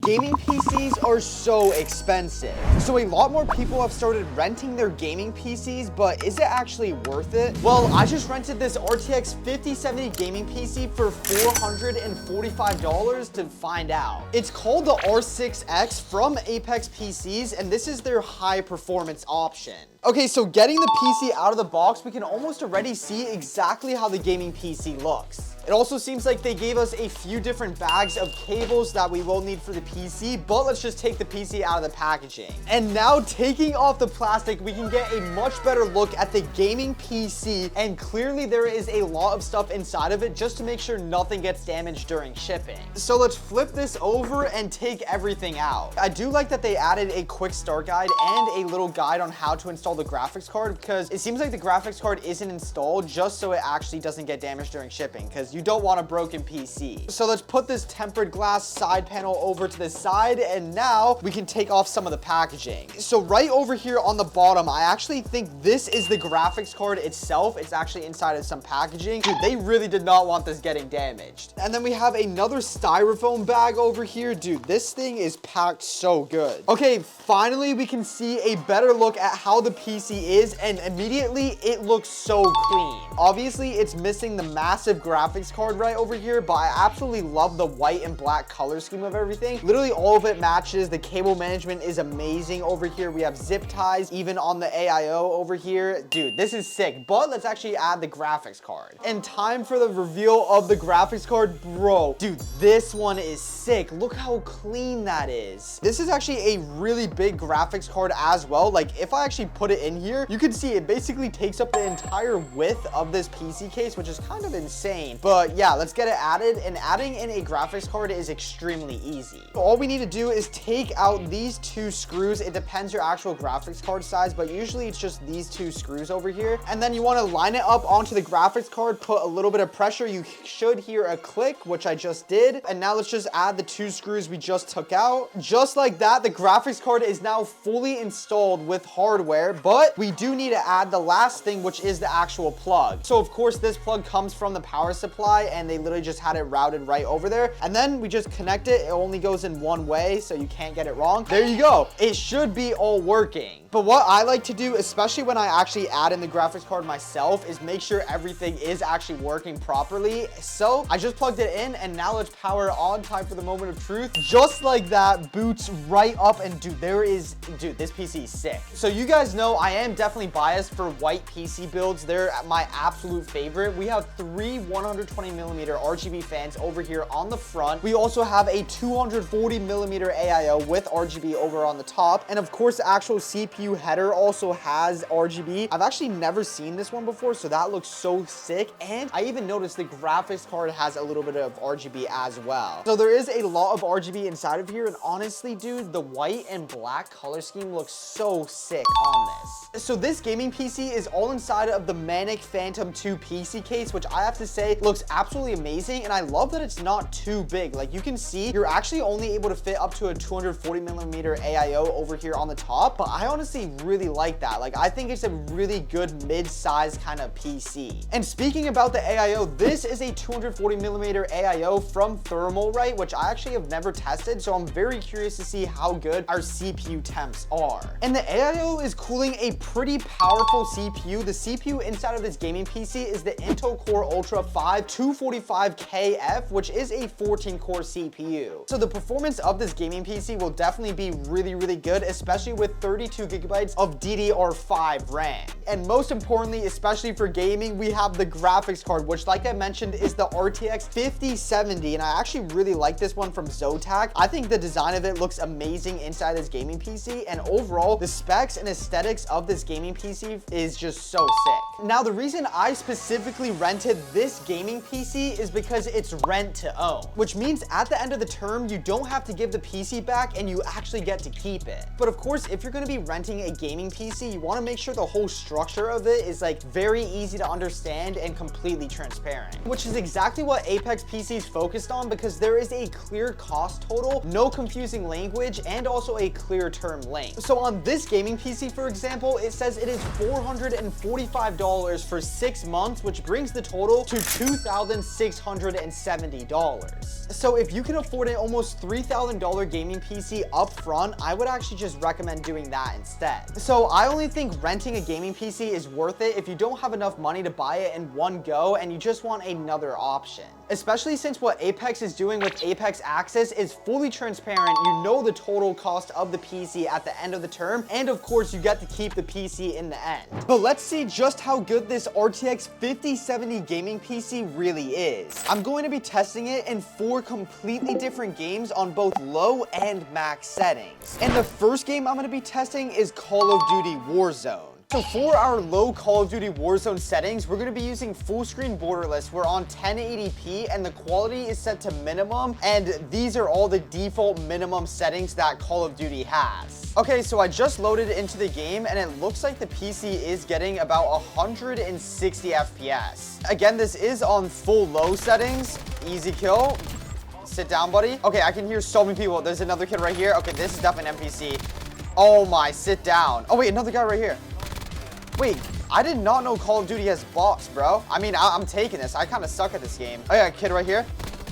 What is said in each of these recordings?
gaming PCs are so expensive. So a lot more people have started renting their gaming PCs, but is it actually worth it? Well, I just rented this RTX 5070 gaming PC for $445 to find out. It's called the R6X from Apex PCs, and this is their high performance option. Okay, so getting the PC out of the box, we can almost already see exactly how the gaming PC looks. It also seems like they gave us a few different bags of cables that we will need for the PC, but let's just take the PC out of the packaging. And now taking off the plastic, we can get a much better look at the gaming PC, and clearly there is a lot of stuff inside of it just to make sure nothing gets damaged during shipping. So let's flip this over and take everything out. I do like that they added a quick start guide and a little guide on how to install the graphics card, because it seems like the graphics card isn't installed just so it actually doesn't get damaged during shipping, because you don't want a broken PC. So let's put this tempered glass side panel over to the side, and now we can take off some of the packaging. So right over here on the bottom, I actually think this is the graphics card itself. It's actually inside of some packaging. Dude, they really did not want this getting damaged. And then we have another styrofoam bag over here. Dude, this thing is packed so good. Okay, finally we can see a better look at how the PC is, and immediately it looks so clean. Obviously, it's missing the massive graphics card right over here, but I absolutely love the white and black color scheme of everything. Literally all of it matches. The cable management is amazing over here. We have zip ties even on the AIO over here. Dude, this is sick, but let's actually add the graphics card. And time for the reveal of the graphics card. Bro, dude, this one is sick. Look how clean that is. This is actually a really big graphics card as well. Like, if I actually put it in here, you can see it basically takes up the entire width of this PC case, which is kind of insane. But yeah, let's get it added, and adding in a graphics card is extremely easy. All we need to do is take out these two screws. It depends your actual graphics card size, but usually it's just these two screws over here. And then you want to line it up onto the graphics card, put a little bit of pressure. You should hear a click, which I just did. And now let's just add the two screws we just took out. Just like that, the graphics card is now fully installed with hardware, but we do need to add the last thing, which is the actual plug. So of course, this plug comes from the power supply, and they literally just had it routed right over there. And then we just connect it. It only goes in one way, so you can't get it wrong. There you go. It should be all working. But what I like to do, especially when I actually add in the graphics card myself, is make sure everything is actually working properly. So I just plugged it in, and now let's power on. Time for the moment of truth. Just like that, boots right up, and dude, this PC is sick. So you guys know I am definitely biased for white PC builds. They're my absolute favorite. We have three 120mm RGB fans over here on the front. We also have a 240mm AIO with RGB over on the top. And of course, the actual CPU header also has RGB. I've actually never seen this one before, so that looks so sick. And I even noticed the graphics card has a little bit of RGB as well. So there is a lot of RGB inside of here, and honestly, dude, the white and black color scheme looks so sick on this. So this gaming PC is all inside of the Manic Phantom 2 PC case, which I have to say looks absolutely amazing. And I love that it's not too big. Like, you can see you're actually only able to fit up to a 240mm AIO over here on the top, but I honestly really like that. Like, I think it's a really good mid-size kind of PC. And speaking about the AIO, this is a 240mm AIO from Thermalright, which I actually have never tested, so I'm very curious to see how good our CPU temps are. And the AIO is cooling a pretty powerful CPU. The CPU inside of this gaming PC is the Intel Core Ultra 5 245KF, which is a 14-core CPU. So the performance of this gaming PC will definitely be really, really good, especially with 32GB of DDR5 RAM. And most importantly, especially for gaming, we have the graphics card, which, like I mentioned, is the RTX 5070, and I actually really like this one from Zotac. I think the design of it looks amazing inside this gaming PC, and overall, the specs and aesthetics of this gaming PC is just so sick. Now, the reason I specifically rented this gaming PC is because it's rent to own, which means at the end of the term, you don't have to give the PC back and you actually get to keep it. But of course, if you're going to be renting a gaming PC, you want to make sure the whole structure of it is like very easy to understand and completely transparent, which is exactly what Apex PCs focused on, because there is a clear cost total, no confusing language, and also a clear term length. So on this gaming PC, for example, example, it says it is $445 for 6 months, which brings the total to $2,670. So if you can afford an almost $3,000 gaming PC up front, I would actually just recommend doing that instead. So I only think renting a gaming PC is worth it if you don't have enough money to buy it in one go and you just want another option. Especially since what Apex is doing with Apex Access is fully transparent. You know the total cost of the PC at the end of the term, and of course you get to keep the PC in the end. But let's see just how good this RTX 5070 gaming PC really is. I'm going to be testing it in 4 completely different games on both low and max settings. And the first game I'm going to be testing is Call of Duty Warzone. So for our low Call of Duty Warzone settings, we're going to be using full screen borderless. We're on 1080p and the quality is set to minimum, and these are all the default minimum settings that Call of Duty has. Okay, so I just loaded into the game and it looks like the PC is getting about 160 FPS. Again, this is on full low settings. Easy kill. Sit down, buddy. Okay, I can hear so many people. There's another kid right here. Okay, this is definitely an NPC. Oh my, sit down. Oh wait, another guy right here. Wait, I did not know Call of Duty has bots, bro. I mean, I'm taking this. I kind of suck at this game. Oh yeah, kid right here.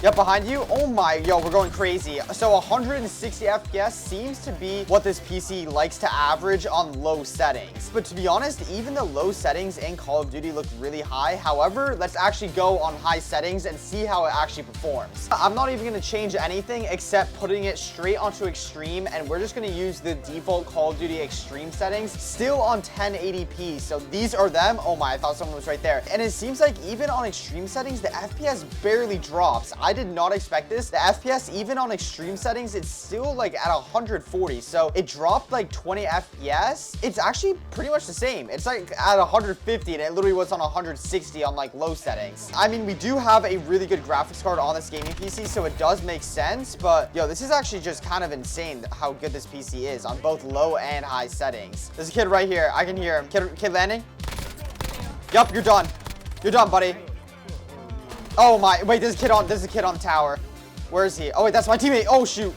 Yep, behind you. Oh my, yo, we're going crazy. So 160 FPS seems to be what this PC likes to average on low settings. But to be honest, even the low settings in Call of Duty look really high. However, let's actually go on high settings and see how it actually performs. I'm not even gonna change anything except putting it straight onto extreme, and we're just gonna use the default Call of Duty extreme settings, still on 1080p. So these are them. Oh my, I thought someone was right there. And it seems like even on extreme settings, the FPS barely drops. I did not expect this. The FPS, even on extreme settings, it's still like at 140. So it dropped like 20 FPS. It's actually pretty much the same. It's like at 150 and it literally was on 160 on like low settings. I mean, we do have a really good graphics card on this gaming PC, so it does make sense. But yo, this is actually just kind of insane how good this PC is on both low and high settings. There's a kid right here. I can hear him. Kid landing. Yup, you're done. You're done, buddy. Oh my, wait, there's a kid on the tower. Where is he? Oh wait, that's my teammate. Oh shoot.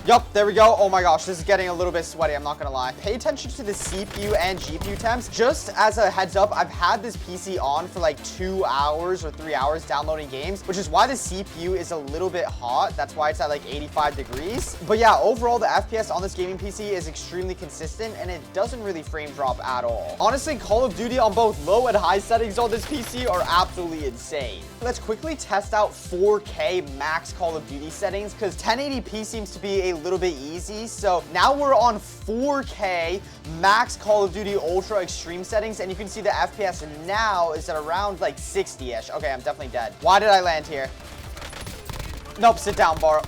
Yup, there we go. Oh my gosh, this is getting a little bit sweaty, I'm not gonna lie. Pay attention to the CPU and GPU temps. Just as a heads up, I've had this PC on for like 2 hours or 3 hours downloading games, which is why the CPU is a little bit hot. That's why it's at like 85 degrees. But yeah, overall, the FPS on this gaming PC is extremely consistent and it doesn't really frame drop at all. Honestly, Call of Duty on both low and high settings on this PC are absolutely insane. Let's quickly test out 4K max Call of Duty settings because 1080p seems to be a little bit easy. So now we're on 4K max Call of Duty Ultra Extreme settings, and you can see the FPS now is at around like 60-ish. Okay, I'm definitely dead. Why did I land here? Nope, sit down, bro.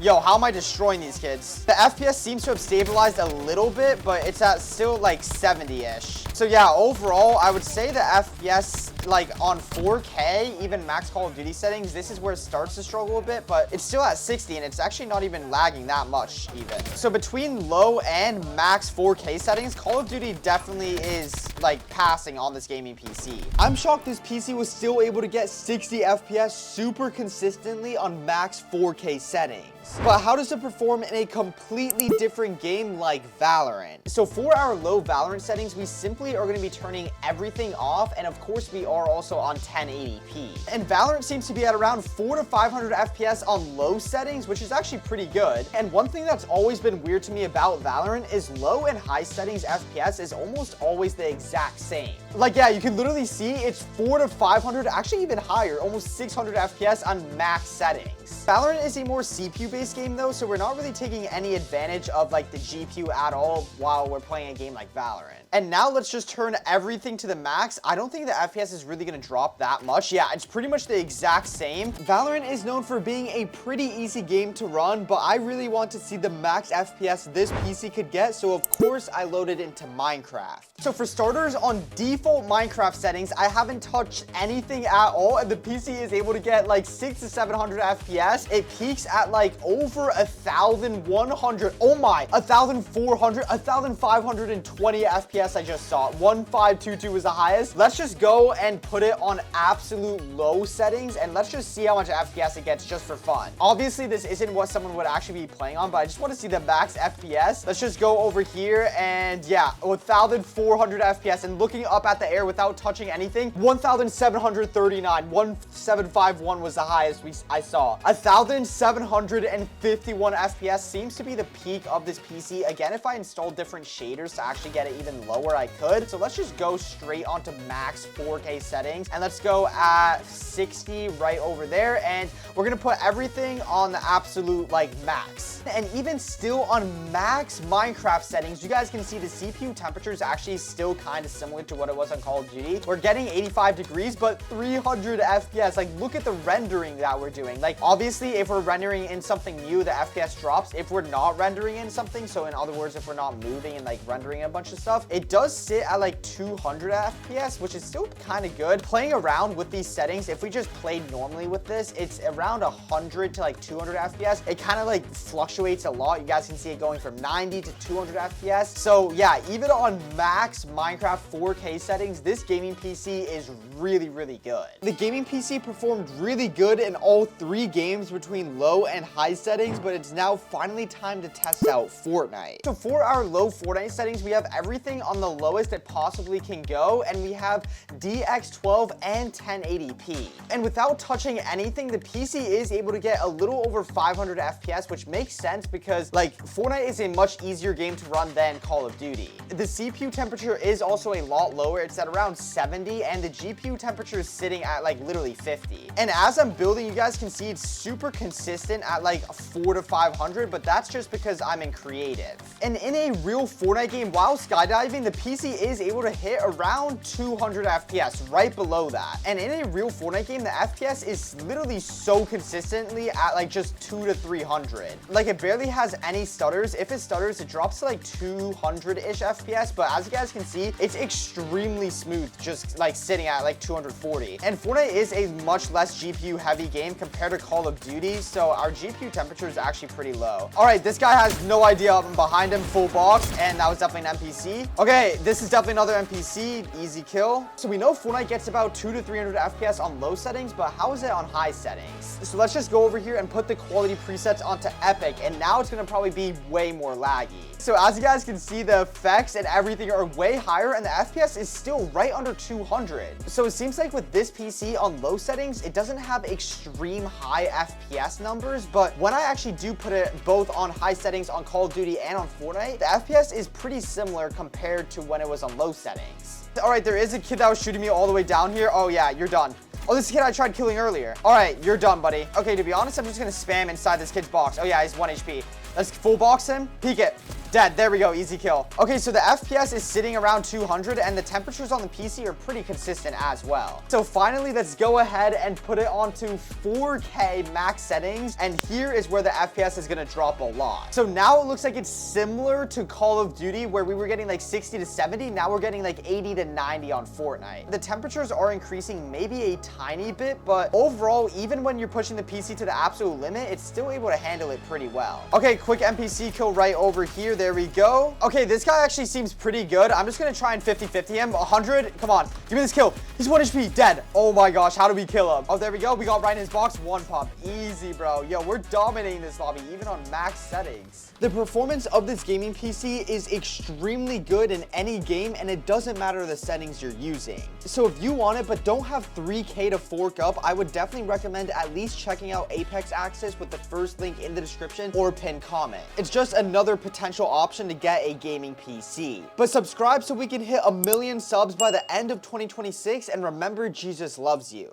Yo, how am I destroying these kids? The FPS seems to have stabilized a little bit, but it's at still like 70-ish. So yeah, overall, I would say the FPS like on 4K, even max Call of Duty settings, this is where it starts to struggle a bit, but it's still at 60 and it's actually not even lagging that much even. So between low and max 4K settings, Call of Duty definitely is like passing on this gaming PC. I'm shocked this PC was still able to get 60 FPS super consistently on max 4K settings. But how does it perform in a completely different game like Valorant? So for our low Valorant settings, we simply are going to be turning everything off, and of course we are also on 1080p. And Valorant seems to be at around 400 to 500 FPS on low settings, which is actually pretty good. And one thing that's always been weird to me about Valorant is low and high settings FPS is almost always the exact same. Like, yeah, you can literally see it's 400 to 500, actually even higher, almost 600 FPS on max settings. Valorant is a more CPU-based game though, so we're not really taking any advantage of like the GPU at all while we're playing a game like Valorant. And now let's just turn everything to the max. I don't think the FPS is really gonna drop that much. Yeah, it's pretty much the exact same. Valorant is known for being a pretty easy game to run, but I really want to see the max FPS this PC could get, so of course I loaded into Minecraft. So for starters, on default default Minecraft settings, I haven't touched anything at all, and the PC is able to get like 600 to 700 FPS. It peaks at like over 1,100. Oh my, 1,400, 1,520 FPS I just saw. 1522 was the highest. Let's just go and put it on absolute low settings, and let's just see how much FPS it gets just for fun. Obviously, this isn't what someone would actually be playing on, but I just want to see the max FPS. Let's just go over here, and yeah, 1,400 FPS, and looking up at the air without touching anything, 1,739, 1,751 was the highest I saw. 1,751 FPS seems to be the peak of this PC. Again, if I install different shaders to actually get it even lower, I could. So let's just go straight onto max 4K settings, and let's go at 60 right over there, and we're gonna put everything on the absolute like max. And even still on max Minecraft settings, you guys can see the CPU temperature is actually still kind of similar to what it was on Call of Duty. We're getting 85 degrees, but 300 FPS. Like, look at the rendering that we're doing. Like, obviously, if we're rendering in something new, the FPS drops. If we're not rendering in something, so in other words, if we're not moving and like rendering a bunch of stuff, it does sit at like 200 FPS, which is still kind of good. Playing around with these settings, if we just played normally with this, it's around 100 to like 200 FPS. It kind of like fluctuates a lot. You guys can see it going from 90 to 200 FPS. So yeah, even on max Minecraft 4K settings, this gaming PC is really, really good. The gaming PC performed really good in all 3 games between low and high settings, but it's now finally time to test out Fortnite. So for our low Fortnite settings, we have everything on the lowest it possibly can go, and we have DX12 and 1080p. And without touching anything, the PC is able to get a little over 500 FPS, which makes sense because like Fortnite is a much easier game to run than Call of Duty. The CPU temperature is also a lot lower. It's at around 70, and the GPU temperature is sitting at like literally 50. And as I'm building, you guys can see it's super consistent at like 400 to 500, but that's just because I'm in creative. And in a real Fortnite game, while skydiving, the PC is able to hit around 200 FPS, right below that. And in a real Fortnite game, the FPS is literally so consistently at like just 200 to 300. Like, it barely has any stutters. If it stutters, it drops to like 200-ish FPS, but as you guys can see, it's extremely smooth, just like sitting at like 240. And Fortnite is a much less GPU heavy game compared to Call of Duty, so our GPU temperature is actually pretty low. All right, this guy has no idea I'm behind him, full box, and that was definitely an NPC. Okay, this is definitely another NPC, easy kill. So we know Fortnite gets about 200 to 300 FPS on low settings, but how is it on high settings? So let's just go over here and put the quality presets onto epic, and now it's gonna probably be way more laggy. So as you guys can see, the effects and everything are way higher, and the FPS is still right under 200. So it seems like with this PC on low settings, it doesn't have extreme high FPS numbers, but when I actually do put it both on high settings on Call of Duty and on Fortnite, the FPS is pretty similar compared to when it was on low settings. All right, there is a kid that was shooting me all the way down here. Oh yeah, you're done. Oh, this kid I tried killing earlier. All right, you're done, buddy. Okay, to be honest, I'm just gonna spam inside this kid's box. Oh yeah, he's 1 HP. Let's full box him. Peek it. Dead. There we go. Easy kill. Okay, so the FPS is sitting around 200, and the temperatures on the PC are pretty consistent as well. So finally, let's go ahead and put it onto 4K max settings, and here is where the FPS is going to drop a lot. So now it looks like it's similar to Call of Duty, where we were getting like 60 to 70. Now we're getting like 80 to 90 on Fortnite. The temperatures are increasing maybe a tiny bit, but overall, even when you're pushing the PC to the absolute limit, it's still able to handle it pretty well. Okay, quick NPC kill right over here. There we go. Okay, this guy actually seems pretty good. I'm just gonna try and 50-50 him. 100. Come on, give me this kill. He's 1 HP. Dead. Oh my gosh, how do we kill him? Oh, there we go. We got right in his box. 1 pop. Easy, bro. Yo, we're dominating this lobby, even on max settings. The performance of this gaming PC is extremely good in any game, and it doesn't matter the settings you're using. So if you want it but don't have 3K to fork up, I would definitely recommend at least checking out Apex Access with the first link in the description or pinned comment. It's just another potential option to get a gaming PC. But subscribe so we can hit 1 million subs by the end of 2026, and remember, Jesus loves you.